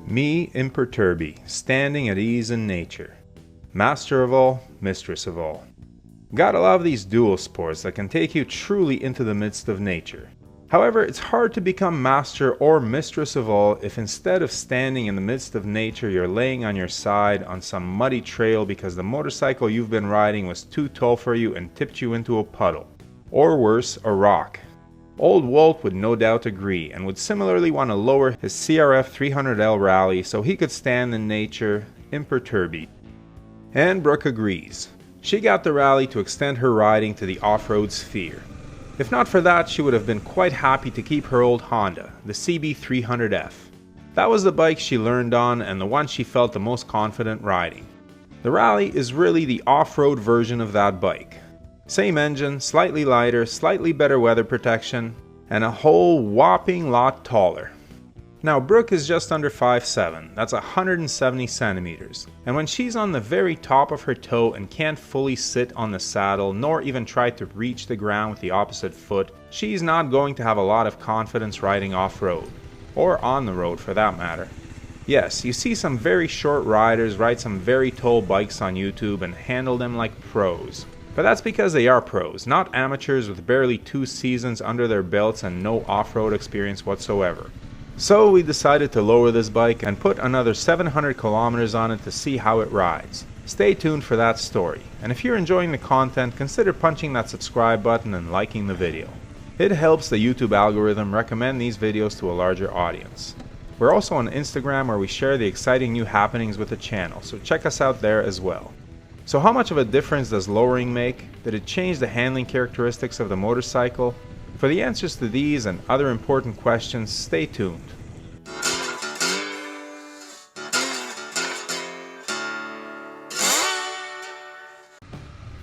Me imperturbi, standing at ease in nature. Master of all, mistress of all. Gotta love these dual sports that can take you truly into the midst of nature. However, it's hard to become master or mistress of all if instead of standing in the midst of nature, you're laying on your side on some muddy trail because the motorcycle you've been riding was too tall for you and tipped you into a puddle. Or worse, a rock. Old Walt would no doubt agree and would similarly want to lower his CRF300L rally so he could stand in nature imperturbed. And Brooke agrees. She got the rally to extend her riding to the off-road sphere. If not for that, she would have been quite happy to keep her old Honda, the CB300F. That was the bike she learned on and the one she felt the most confident riding. The rally is really the off-road version of that bike. Same engine, slightly lighter, slightly better weather protection, and a whole whopping lot taller. Now Brooke is just under 5'7", that's 170 centimeters, and when she's on the very top of her toe and can't fully sit on the saddle nor even try to reach the ground with the opposite foot, she's not going to have a lot of confidence riding off-road, or on the road for that matter. Yes, you see some very short riders ride some very tall bikes on YouTube and handle them like pros. But that's because they are pros, not amateurs with barely 2 seasons under their belts and no off-road experience whatsoever. So we decided to lower this bike and put another 700 kilometers on it to see how it rides. Stay tuned for that story, and if you're enjoying the content, consider punching that subscribe button and liking the video. It helps the YouTube algorithm recommend these videos to a larger audience. We're also on Instagram where we share the exciting new happenings with the channel, so check us out there as well. So how much of a difference does lowering make? Did it change the handling characteristics of the motorcycle? For the answers to these and other important questions, stay tuned.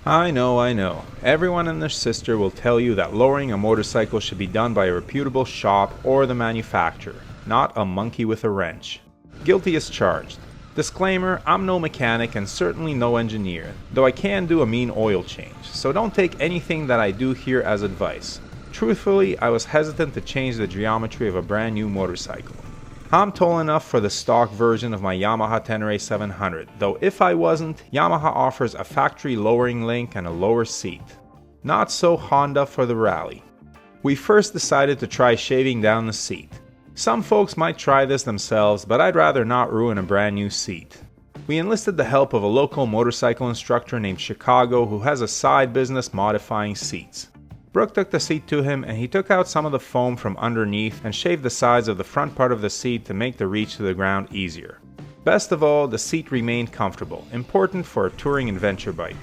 I know. Everyone and their sister will tell you that lowering a motorcycle should be done by a reputable shop or the manufacturer, not a monkey with a wrench. Guilty as charged. Disclaimer, I'm no mechanic and certainly no engineer, though I can do a mean oil change, so don't take anything that I do here as advice. Truthfully, I was hesitant to change the geometry of a brand new motorcycle. I'm tall enough for the stock version of my Yamaha Tenere 700, though if I wasn't, Yamaha offers a factory lowering link and a lower seat. Not so Honda for the rally. We first decided to try shaving down the seat. Some folks might try this themselves, but I'd rather not ruin a brand new seat. We enlisted the help of a local motorcycle instructor named Chicago who has a side business modifying seats. Brooke took the seat to him and he took out some of the foam from underneath and shaved the sides of the front part of the seat to make the reach to the ground easier. Best of all, the seat remained comfortable, important for a touring adventure bike.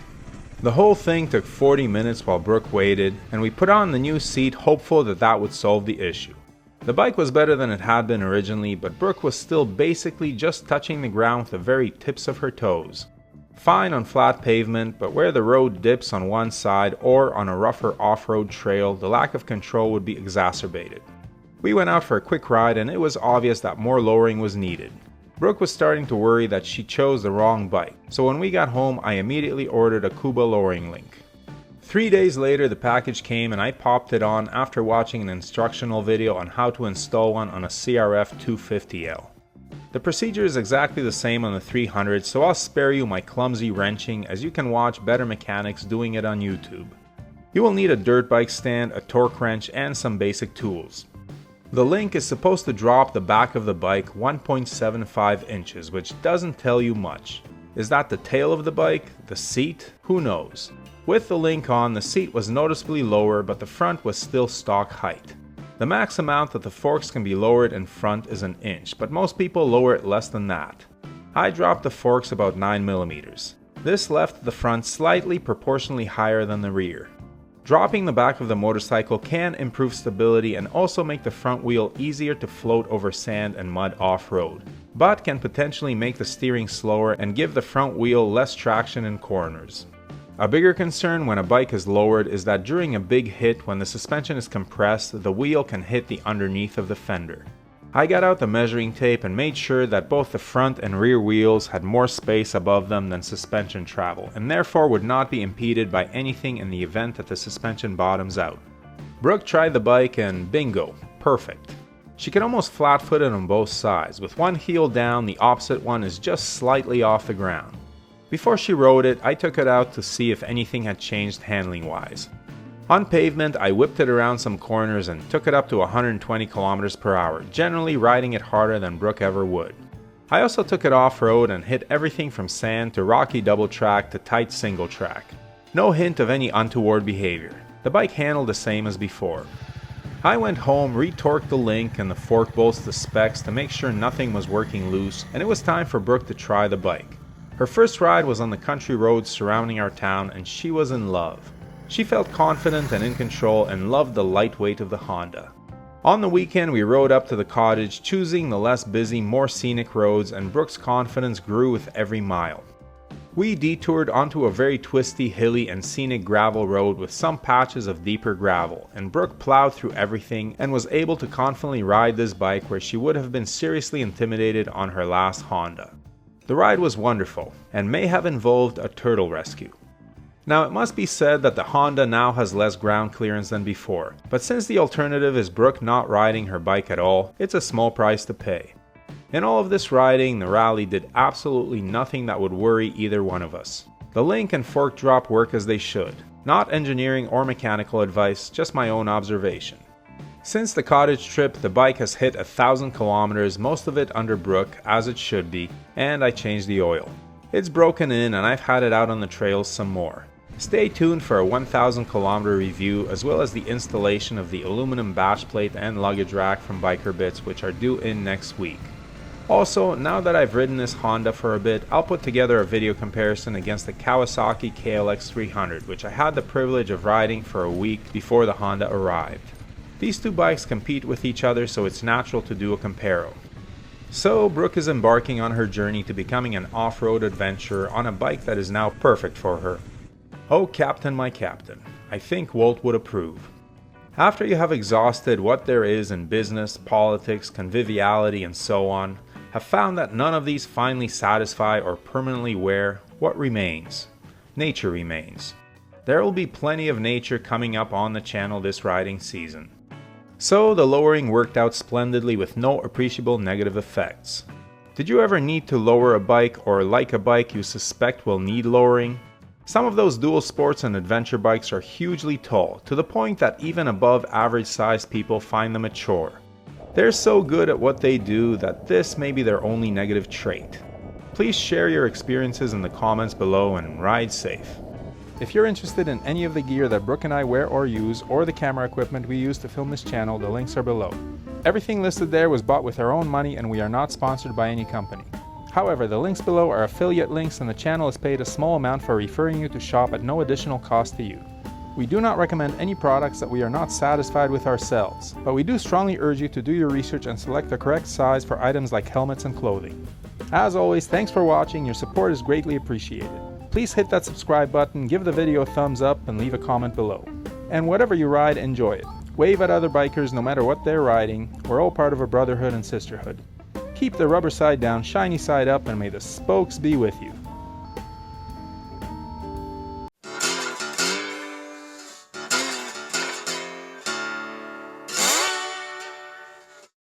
The whole thing took 40 minutes while Brooke waited, and we put on the new seat hopeful that that would solve the issue. The bike was better than it had been originally, but Brooke was still basically just touching the ground with the very tips of her toes. Fine on flat pavement, but where the road dips on one side or on a rougher off-road trail, the lack of control would be exacerbated. We went out for a quick ride and it was obvious that more lowering was needed. Brooke was starting to worry that she chose the wrong bike, so when we got home I immediately ordered a Kouba lowering link. 3 days later the package came and I popped it on after watching an instructional video on how to install one on a CRF300L. The procedure is exactly the same on the 300, so I'll spare you my clumsy wrenching as you can watch better mechanics doing it on YouTube. You will need a dirt bike stand, a torque wrench, and some basic tools. The link is supposed to drop the back of the bike 1.75 inches, which doesn't tell you much. Is that the tail of the bike? The seat? Who knows? With the link on, the seat was noticeably lower, but the front was still stock height. The max amount that the forks can be lowered in front is an inch, but most people lower it less than that. I dropped the forks about 9 millimeters. This left the front slightly proportionally higher than the rear. Dropping the back of the motorcycle can improve stability and also make the front wheel easier to float over sand and mud off-road, but can potentially make the steering slower and give the front wheel less traction in corners. A bigger concern when a bike is lowered is that during a big hit, when the suspension is compressed, the wheel can hit the underneath of the fender. I got out the measuring tape and made sure that both the front and rear wheels had more space above them than suspension travel, and therefore would not be impeded by anything in the event that the suspension bottoms out. Brooke tried the bike and bingo, perfect. She can almost flat-footed on both sides. With one heel down, the opposite one is just slightly off the ground. Before she rode it, I took it out to see if anything had changed handling-wise. On pavement, I whipped it around some corners and took it up to 120 km per hour, generally riding it harder than Brooke ever would. I also took it off-road and hit everything from sand to rocky double track to tight single track. No hint of any untoward behavior. The bike handled the same as before. I went home, retorqued the link and the fork bolts to specs to make sure nothing was working loose, and it was time for Brooke to try the bike. Her first ride was on the country roads surrounding our town, and she was in love. She felt confident and in control and loved the lightweight of the Honda. On the weekend we rode up to the cottage, choosing the less busy, more scenic roads, and Brooke's confidence grew with every mile. We detoured onto a very twisty, hilly and scenic gravel road with some patches of deeper gravel, and Brooke plowed through everything and was able to confidently ride this bike where she would have been seriously intimidated on her last Honda. The ride was wonderful, and may have involved a turtle rescue. Now it must be said that the Honda now has less ground clearance than before, but since the alternative is Brooke not riding her bike at all, it's a small price to pay. In all of this riding, the Rally did absolutely nothing that would worry either one of us. The link and fork drop work as they should. Not engineering or mechanical advice, just my own observation. Since the cottage trip, the bike has hit 1,000 kilometers, most of it under Brooke, as it should be, and I changed the oil. It's broken in and I've had it out on the trails some more. Stay tuned for a 1,000 kilometer review as well as the installation of the aluminum batch plate and luggage rack from Biker Bits, which are due in next week. Also, now that I've ridden this Honda for a bit, I'll put together a video comparison against the Kawasaki KLX300, which I had the privilege of riding for a week before the Honda arrived. These two bikes compete with each other, so it's natural to do a comparo. So, Brooke is embarking on her journey to becoming an off-road adventurer on a bike that is now perfect for her. Oh Captain, my Captain, I think Walt would approve. After you have exhausted what there is in business, politics, conviviality, and so on, have found that none of these finally satisfy or permanently wear, what remains? Nature remains. There will be plenty of nature coming up on the channel this riding season. So the lowering worked out splendidly with no appreciable negative effects. Did you ever need to lower a bike or like a bike you suspect will need lowering? Some of those dual sports and adventure bikes are hugely tall, to the point that even above average sized people find them a chore. They're so good at what they do that this may be their only negative trait. Please share your experiences in the comments below and ride safe. If you're interested in any of the gear that Brooke and I wear or use, or the camera equipment we use to film this channel, the links are below. Everything listed there was bought with our own money and we are not sponsored by any company. However, the links below are affiliate links and the channel is paid a small amount for referring you to shop at no additional cost to you. We do not recommend any products that we are not satisfied with ourselves, but we do strongly urge you to do your research and select the correct size for items like helmets and clothing. As always, thanks for watching, your support is greatly appreciated. Please hit that subscribe button, give the video a thumbs up, and leave a comment below. And whatever you ride, enjoy it. Wave at other bikers no matter what they're riding. We're all part of a brotherhood and sisterhood. Keep the rubber side down, shiny side up, and may the spokes be with you.